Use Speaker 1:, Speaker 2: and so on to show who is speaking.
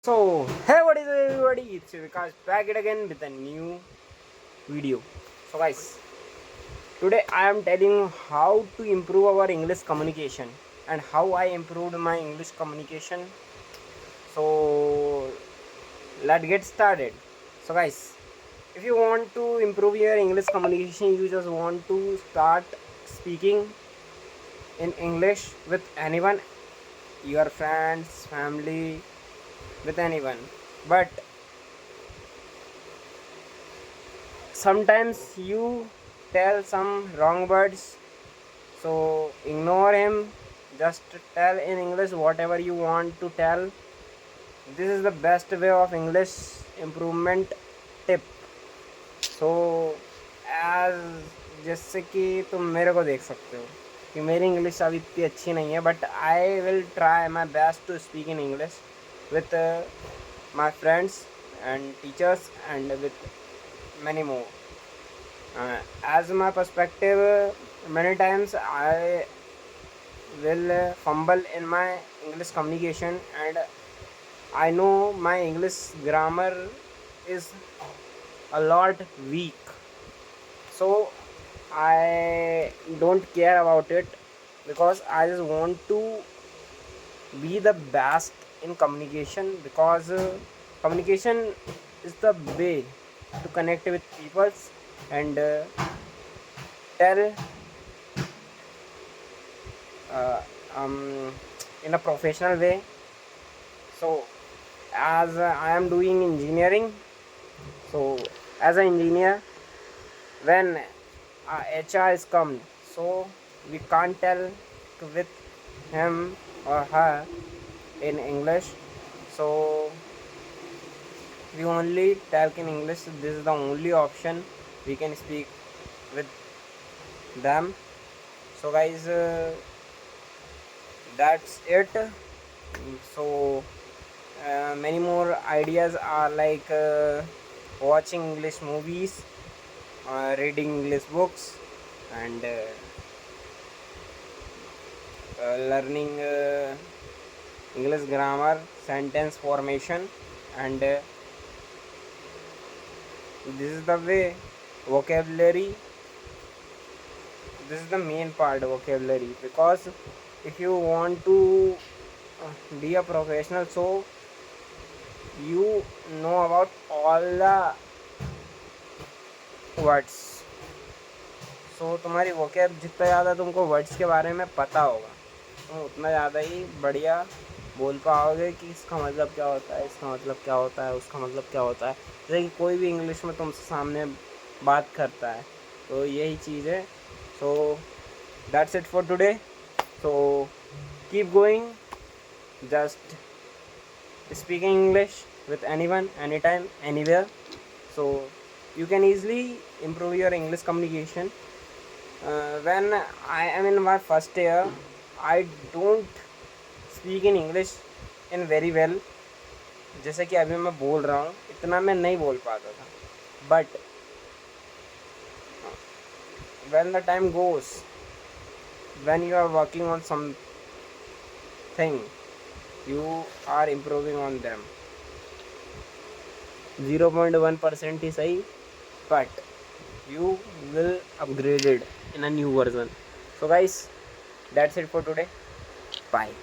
Speaker 1: So, hey, what is up, everybody? It's Vikas back it again with a new video. So, guys, today I am telling how to improve our English communication and how I improved my English communication. So, let's get started. So, guys, if you want to improve your English communication, you just want to start speaking in English with anyone, your friends, family, with anyone. But sometimes you tell some wrong words, so ignore him. Just tell in English whatever you want to tell. This is the best way of English improvement tip. So as जैसे कि तुम मेरे को देख सकते हो कि मेरी इंग्लिश अभी इतनी अच्छी नहीं है, but I will try my best to speak in English with my friends and teachers and with many more. As my perspective, many times I will fumble in my English communication, and I know my English grammar is a lot weak, so I don't care about it because I just want to be the best in communication, because communication is the way to connect with people and tell uh, um, in a professional way. So as I am doing engineering, so as an engineer, when HR is come, so we can't tell with him or her in English, so we only talk in English. This is the only option we can speak with them. So guys, that's it. So many more ideas are like watching English movies, reading English books, and learning English grammar, sentence formation, and this is the way. Vocabulary, this is the main part, vocabulary, because if you want to be a professional, so you know about all the words. So तुम्हारी vocab जितना ज़्यादा तुमको words के बारे में पता होगा, तुम उतना ज़्यादा ही बढ़िया बोल पाओगे कि इसका मतलब क्या होता है, इसका मतलब क्या होता है, उसका मतलब क्या होता है. जैसे कि कोई भी इंग्लिश में तुमसे सामने बात करता है, तो यही चीज़ है. So that's it for today. So keep going, just speaking English with anyone, anytime, anywhere. So you can easily improve your English communication. When I am in my first year, I don't speak in English in very well. जैसे कि अभी मैं बोल रहा हूँ, इतना मैं नहीं बोल पाता था, but when the time goes, when you are working on something, you are improving on them. 0.1% ही सही, but you will upgrade it in a new version. So guys, that's it for today. Bye.